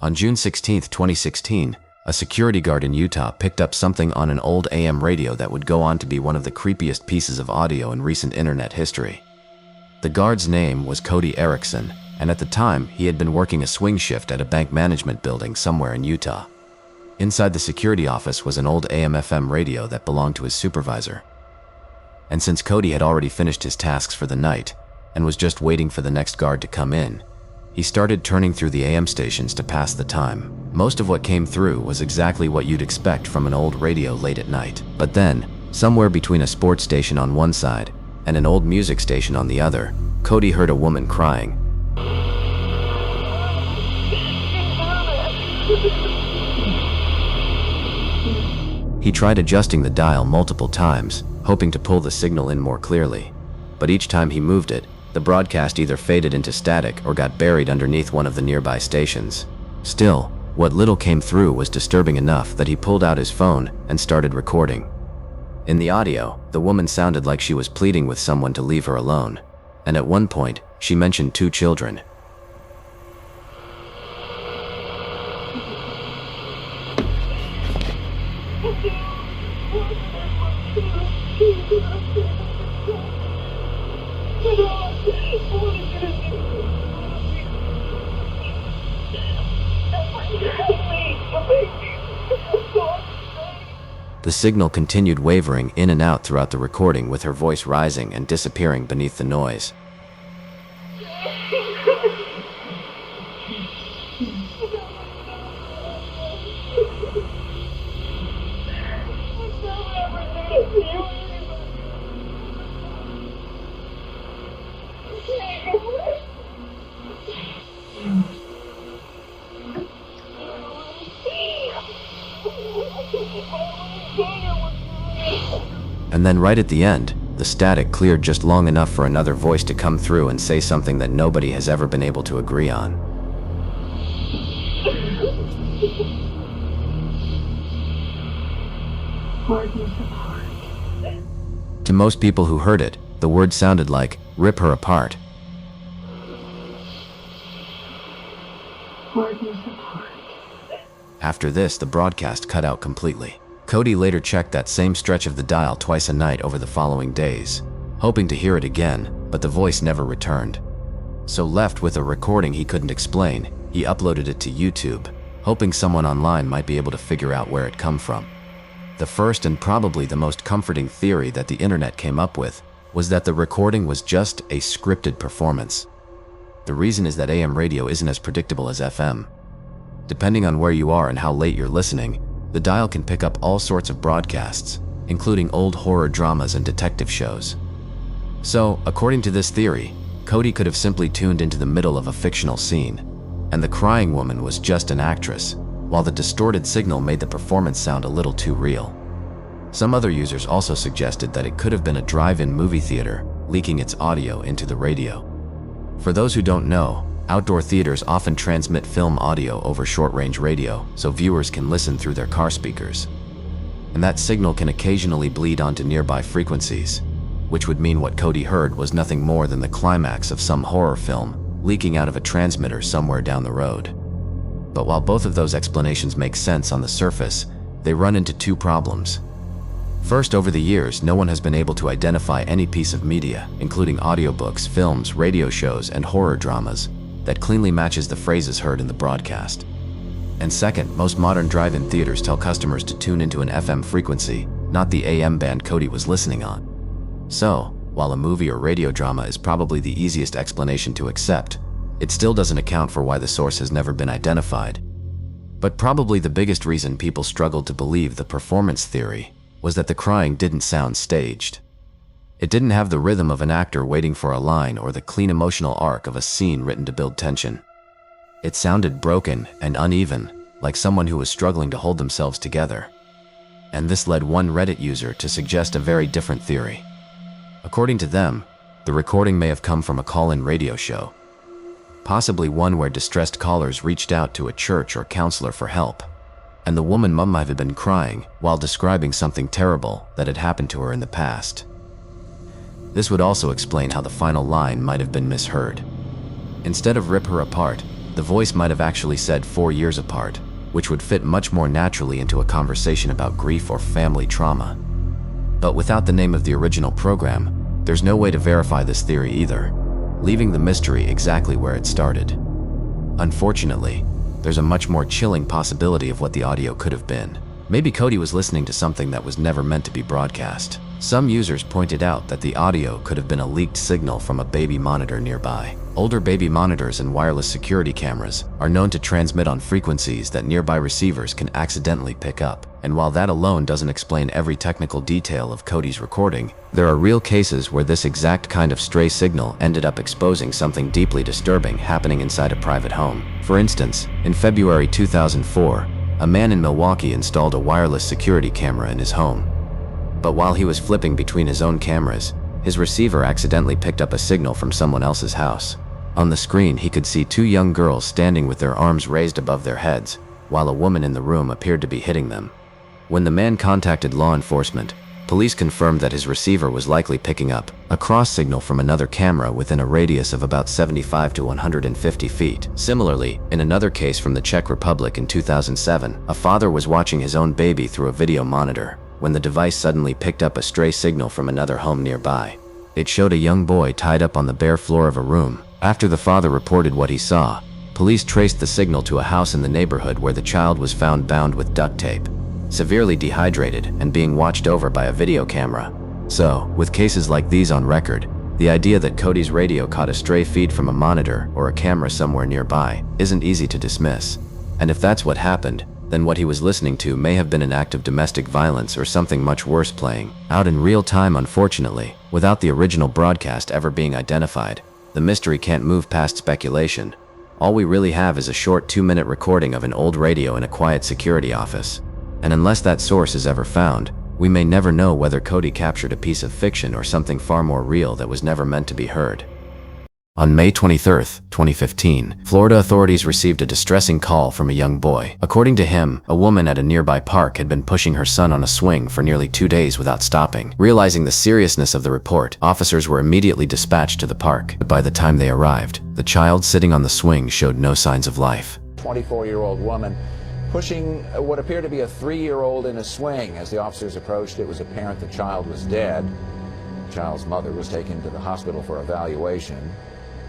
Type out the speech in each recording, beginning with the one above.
On June 16, 2016, a security guard in Utah picked up something on an old AM radio that would go on to be one of the creepiest pieces of audio in recent internet history. The guard's name was Cody Erickson, and at the time, he had been working a swing shift at a bank management building somewhere in Utah. Inside the security office was an old AM/FM radio that belonged to his supervisor. And since Cody had already finished his tasks for the night and was just waiting for the next guard to come in, he started turning through the AM stations to pass the time. Most of what came through was exactly what you'd expect from an old radio late at night. But then, somewhere between a sports station on one side and an old music station on the other, Cody heard a woman crying. He tried adjusting the dial multiple times, hoping to pull the signal in more clearly. But each time he moved it, the broadcast either faded into static or got buried underneath one of the nearby stations. Still, what little came through was disturbing enough that he pulled out his phone and started recording. In the audio, the woman sounded like she was pleading with someone to leave her alone, and at one point, she mentioned 2 children. The signal continued wavering in and out throughout the recording, with her voice rising and disappearing beneath the noise. And then right at the end, the static cleared just long enough for another voice to come through and say something that nobody has ever been able to agree on. To most people who heard it, the word sounded like, "Rip her apart." After this, the broadcast cut out completely. Cody later checked that same stretch of the dial twice a night over the following days, hoping to hear it again, but the voice never returned. So left with a recording he couldn't explain, he uploaded it to YouTube, hoping someone online might be able to figure out where it come from. The first and probably the most comforting theory that the internet came up with was that the recording was just a scripted performance. The reason is that AM radio isn't as predictable as FM. Depending on where you are and how late you're listening, the dial can pick up all sorts of broadcasts, including old horror dramas and detective shows. So, according to this theory, Cody could have simply tuned into the middle of a fictional scene, and the crying woman was just an actress, while the distorted signal made the performance sound a little too real. Some other users also suggested that it could have been a drive-in movie theater leaking its audio into the radio. For those who don't know, outdoor theaters often transmit film audio over short-range radio so viewers can listen through their car speakers. And that signal can occasionally bleed onto nearby frequencies, which would mean what Cody heard was nothing more than the climax of some horror film leaking out of a transmitter somewhere down the road. But while both of those explanations make sense on the surface, they run into 2 problems. First, over the years, no one has been able to identify any piece of media, including audiobooks, films, radio shows, and horror dramas, that cleanly matches the phrases heard in the broadcast. And second, most modern drive-in theaters tell customers to tune into an FM frequency, not the AM band Cody was listening on. So, while a movie or radio drama is probably the easiest explanation to accept, it still doesn't account for why the source has never been identified. But probably the biggest reason people struggled to believe the performance theory was that the crying didn't sound staged. It didn't have the rhythm of an actor waiting for a line or the clean emotional arc of a scene written to build tension. It sounded broken and uneven, like someone who was struggling to hold themselves together. And this led one Reddit user to suggest a very different theory. According to them, the recording may have come from a call-in radio show, possibly one where distressed callers reached out to a church or counselor for help, and the woman might have been crying while describing something terrible that had happened to her in the past. This would also explain how the final line might have been misheard. Instead of "rip her apart," the The voice might have actually said 4 years apart, which would fit much more naturally into a conversation about grief or family trauma. But without the name of the original program, there's no way to verify this theory either, leaving the mystery exactly where it started. Unfortunately, there's a much more chilling possibility of what the audio could have been. Maybe Cody was listening to something that was never meant to be broadcast. Some users pointed out that the audio could have been a leaked signal from a baby monitor nearby. Older baby monitors and wireless security cameras are known to transmit on frequencies that nearby receivers can accidentally pick up. And while that alone doesn't explain every technical detail of Cody's recording, there are real cases where this exact kind of stray signal ended up exposing something deeply disturbing happening inside a private home. For instance, in February 2004, a man in Milwaukee installed a wireless security camera in his home. But while he was flipping between his own cameras, his receiver accidentally picked up a signal from someone else's house. On the screen, he could see 2 young girls standing with their arms raised above their heads, while a woman in the room appeared to be hitting them. When the man contacted law enforcement, police confirmed that his receiver was likely picking up a cross signal from another camera within a radius of about 75 to 150 feet. Similarly, in another case from the Czech Republic in 2007, a father was watching his own baby through a video monitor when the device suddenly picked up a stray signal from another home nearby. It showed a young boy tied up on the bare floor of a room. After the father reported what he saw, police traced the signal to a house in the neighborhood where the child was found bound with duct tape, severely dehydrated and being watched over by a video camera. So, with cases like these on record, the idea that Cody's radio caught a stray feed from a monitor or a camera somewhere nearby isn't easy to dismiss. And if that's what happened, then what he was listening to may have been an act of domestic violence or something much worse playing out in real time. Unfortunately, without the original broadcast ever being identified, the mystery can't move past speculation. All we really have is a short 2-minute recording of an old radio in a quiet security office. And unless that source is ever found, we may never know whether Cody captured a piece of fiction or something far more real that was never meant to be heard. On May 23, 2015, Florida authorities received a distressing call from a young boy. According to him, a woman at a nearby park had been pushing her son on a swing for nearly 2 days without stopping. Realizing the seriousness of the report, officers were immediately dispatched to the park. But by the time they arrived, the child sitting on the swing showed no signs of life. 24-year-old woman pushing what appeared to be a 3-year-old in a swing. As the officers approached, it was apparent the child was dead. The child's mother was taken to the hospital for evaluation.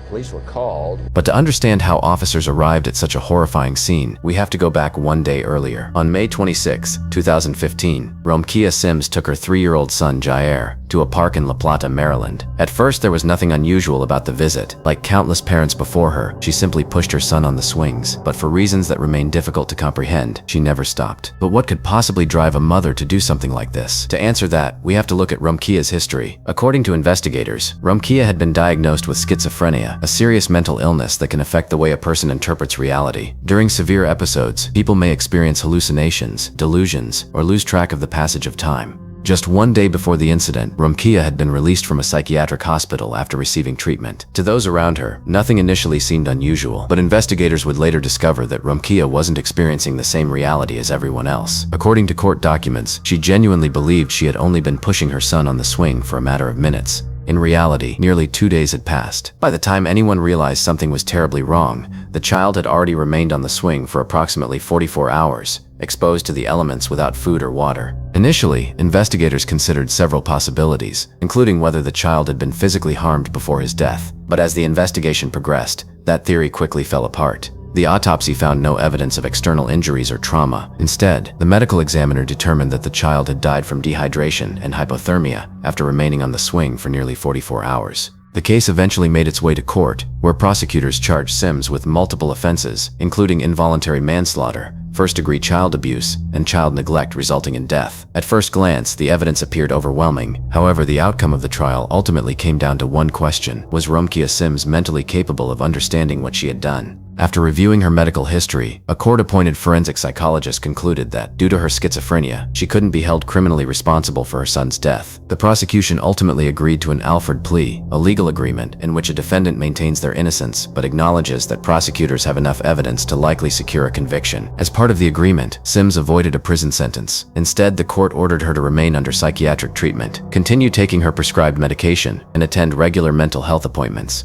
Police were called. But to understand how officers arrived at such a horrifying scene, we have to go back 1 day earlier. On May 26, 2015, Romkia Sims took her 3-year-old son Jair to a park in La Plata, Maryland. At first, there was nothing unusual about the visit. Like countless parents before her, she simply pushed her son on the swings. But for reasons that remain difficult to comprehend, she never stopped. But what could possibly drive a mother to do something like this? To answer that, we have to look at Romkia's history. According to investigators, Romkia had been diagnosed with schizophrenia, a serious mental illness that can affect the way a person interprets reality. During severe episodes, people may experience hallucinations, delusions, or lose track of the passage of time. Just 1 day before the incident, Romkia had been released from a psychiatric hospital after receiving treatment. To those around her, nothing initially seemed unusual, but investigators would later discover that Romkia wasn't experiencing the same reality as everyone else. According to court documents, she genuinely believed she had only been pushing her son on the swing for a matter of minutes. In reality, nearly 2 days had passed. By the time anyone realized something was terribly wrong, the child had already remained on the swing for approximately 44 hours, exposed to the elements without food or water. Initially, investigators considered several possibilities, including whether the child had been physically harmed before his death. But as the investigation progressed, that theory quickly fell apart. The autopsy found no evidence of external injuries or trauma. Instead, the medical examiner determined that the child had died from dehydration and hypothermia after remaining on the swing for nearly 44 hours. The case eventually made its way to court, where prosecutors charged Sims with multiple offenses, including involuntary manslaughter, first-degree child abuse, and child neglect resulting in death. At first glance, the evidence appeared overwhelming. However, the outcome of the trial ultimately came down to one question: was Romkia Sims mentally capable of understanding what she had done? After reviewing her medical history, a court-appointed forensic psychologist concluded that, due to her schizophrenia, she couldn't be held criminally responsible for her son's death. The prosecution ultimately agreed to an Alford plea, a legal agreement in which a defendant maintains their innocence but acknowledges that prosecutors have enough evidence to likely secure a conviction. As part of the agreement, Sims avoided a prison sentence. Instead, the court ordered her to remain under psychiatric treatment, continue taking her prescribed medication, and attend regular mental health appointments.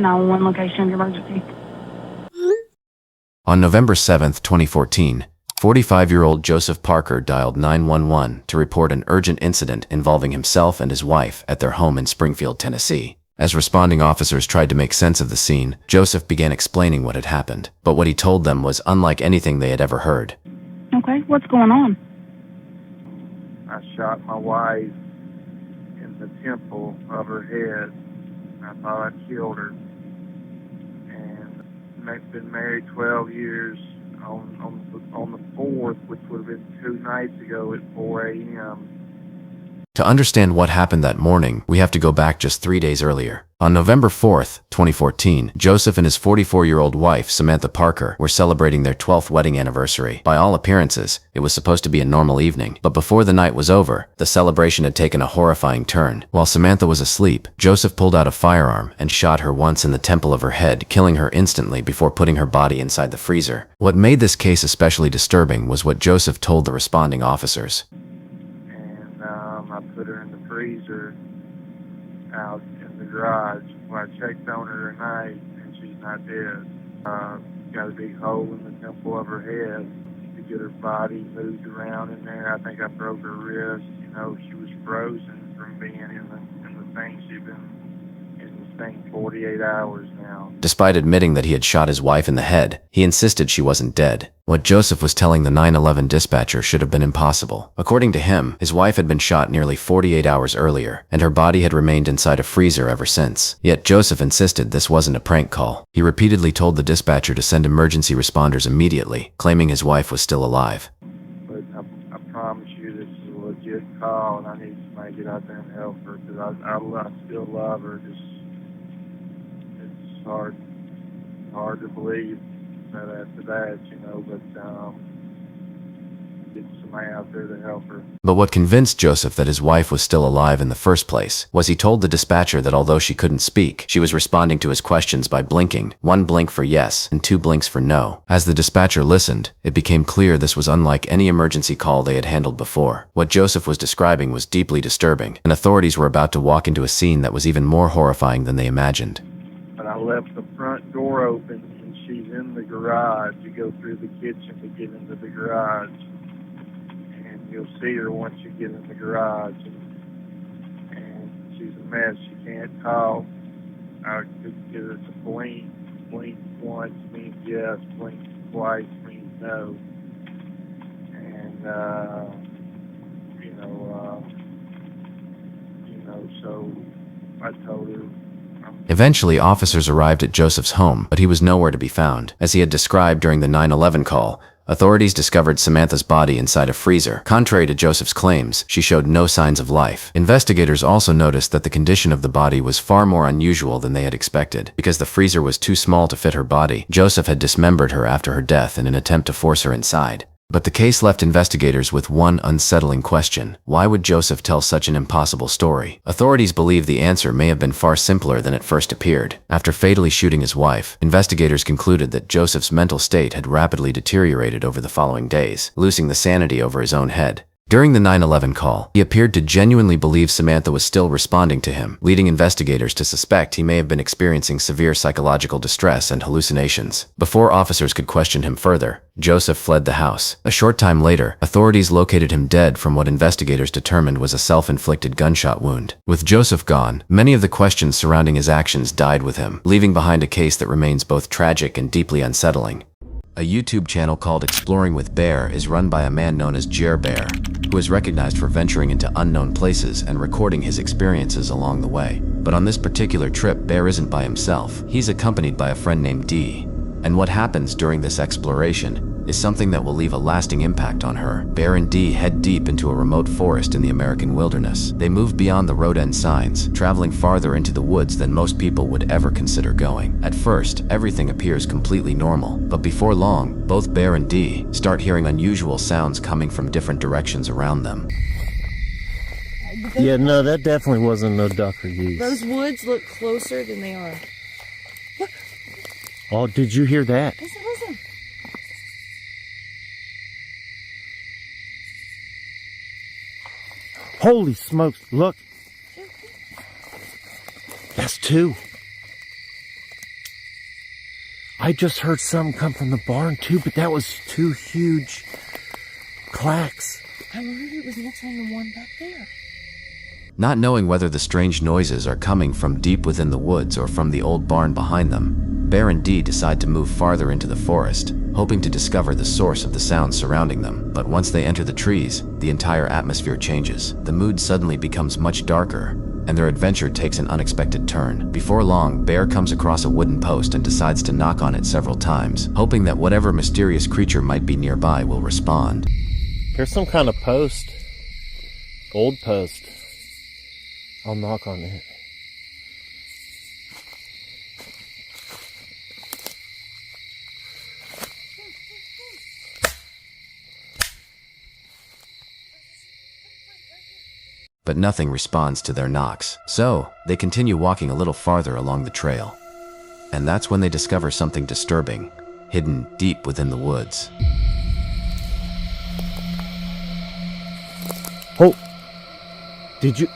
911 location of emergency. On November 7, 2014, 45-year-old Joseph Parker dialed 911 to report an urgent incident involving himself and his wife at their home in Springfield, Tennessee. As responding officers tried to make sense of the scene, Joseph began explaining what had happened, but what he told them was unlike anything they had ever heard. Okay, what's going on? I shot my wife in the temple of her head. I thought I killed her. And I've been married 12 years. On the 4th, which would have been 2 nights ago at 4 a.m. To understand what happened that morning, we have to go back just 3 days earlier. On November 4th, 2014, Joseph and his 44-year-old wife, Samantha Parker, were celebrating their 12th wedding anniversary. By all appearances, it was supposed to be a normal evening, but before the night was over, the celebration had taken a horrifying turn. While Samantha was asleep, Joseph pulled out a firearm and shot her once in the temple of her head, killing her instantly before putting her body inside the freezer. What made this case especially disturbing was what Joseph told the responding officers. I put her in the freezer out in the garage. Well, I checked on her tonight, and she's not dead. Got a big hole in the temple of her head. To get her body moved around in there, I think I broke her wrist. You know, she was frozen from being in the thing. She'd been in this thing 48 hours now. Despite admitting that he had shot his wife in the head, he insisted she wasn't dead. What Joseph was telling the 911 dispatcher should have been impossible. According to him, his wife had been shot nearly 48 hours earlier, and her body had remained inside a freezer ever since. Yet Joseph insisted this wasn't a prank call. He repeatedly told the dispatcher to send emergency responders immediately, claiming his wife was still alive. But I promise you this is a legit call, and I need somebody to get out there and help her, because I still love her. It's hard to believe that after that, you know, but get somebody out there to help her. But what convinced Joseph that his wife was still alive in the first place was he told the dispatcher that although she couldn't speak, she was responding to his questions by blinking, 1 blink for yes and 2 blinks for no. As the dispatcher listened, it became clear this was unlike any emergency call they had handled before. What Joseph was describing was deeply disturbing, and authorities were about to walk into a scene that was even more horrifying than they imagined. But I left the front door open, and she's in the garage. You go through the kitchen to get into the garage, and you'll see her once you get in the garage. And she's a mess. She can't talk. I could get her to blink. Blink once means yes. Blink twice means no. And so I told her. Eventually, officers arrived at Joseph's home, but he was nowhere to be found. As he had described during the 911 call, authorities discovered Samantha's body inside a freezer. Contrary to Joseph's claims, she showed no signs of life. Investigators also noticed that the condition of the body was far more unusual than they had expected. Because the freezer was too small to fit her body, Joseph had dismembered her after her death in an attempt to force her inside. But the case left investigators with one unsettling question. Why would Joseph tell such an impossible story? Authorities believe the answer may have been far simpler than it first appeared. After fatally shooting his wife, investigators concluded that Joseph's mental state had rapidly deteriorated over the following days, losing the sanity over his own head. During the 911 call, he appeared to genuinely believe Samantha was still responding to him, leading investigators to suspect he may have been experiencing severe psychological distress and hallucinations. Before officers could question him further, Joseph fled the house. A short time later, authorities located him dead from what investigators determined was a self-inflicted gunshot wound. With Joseph gone, many of the questions surrounding his actions died with him, leaving behind a case that remains both tragic and deeply unsettling. A YouTube channel called Exploring with Bear is run by a man known as Jer Bear, who is recognized for venturing into unknown places and recording his experiences along the way. But on this particular trip, Bear isn't by himself. He's accompanied by a friend named Dee. And what happens during this exploration is something that will leave a lasting impact on her. Bear and Dee head deep into a remote forest in the American wilderness. They move beyond the road end signs, traveling farther into the woods than most people would ever consider going. At first, everything appears completely normal, but before long, both Bear and Dee start hearing unusual sounds coming from different directions around them. Yeah, no, that definitely wasn't no duck or geese. Those woods look closer than they are. Look. Oh, did you hear that? Listen. Holy smokes, look. That's 2. I just heard some come from the barn too, but that was two huge clacks. I wondered it was next on the one back there. Not knowing whether the strange noises are coming from deep within the woods or from the old barn behind them, Bear and Dee decide to move farther into the forest, hoping to discover the source of the sounds surrounding them. But once they enter the trees, the entire atmosphere changes. The mood suddenly becomes much darker, and their adventure takes an unexpected turn. Before long, Bear comes across a wooden post and decides to knock on it several times, hoping that whatever mysterious creature might be nearby will respond. There's some kind of post. Old post. I'll knock on it. But nothing responds to their knocks. So, they continue walking a little farther along the trail. And that's when they discover something disturbing, hidden deep within the woods. Oh! Did you...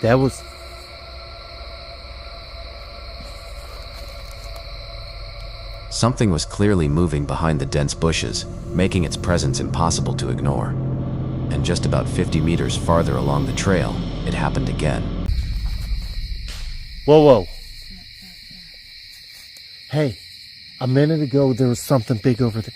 That was... Something was clearly moving behind the dense bushes, making its presence impossible to ignore. And just about 50 meters farther along the trail, it happened again. Whoa, whoa. Hey, a minute ago there was something big over there.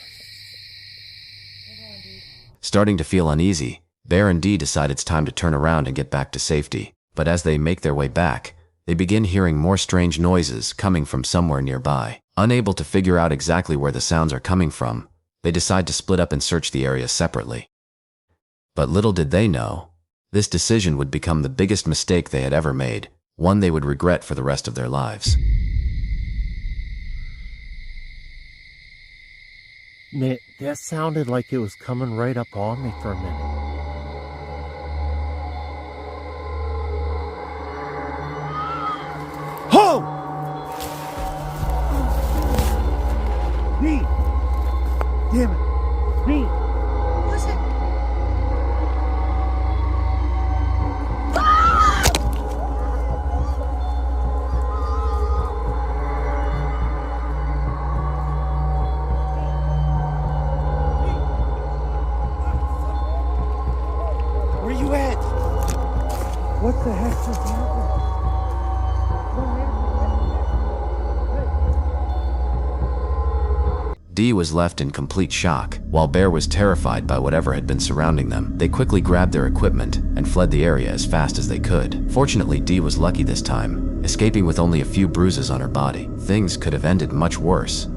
Starting to feel uneasy, Bear and Dee decide it's time to turn around and get back to safety. But as they make their way back, they begin hearing more strange noises coming from somewhere nearby. Unable to figure out exactly where the sounds are coming from, they decide to split up and search the area separately. But little did they know, this decision would become the biggest mistake they had ever made, one they would regret for the rest of their lives. Man, that sounded like it was coming right up on me for a minute. Ho! Me! Damn it! Me! What's it? Where you at? What the heck just happened? Dee was left in complete shock, while Bear was terrified by whatever had been surrounding them. They quickly grabbed their equipment and fled the area as fast as they could. Fortunately, Dee was lucky this time, escaping with only a few bruises on her body. Things could have ended much worse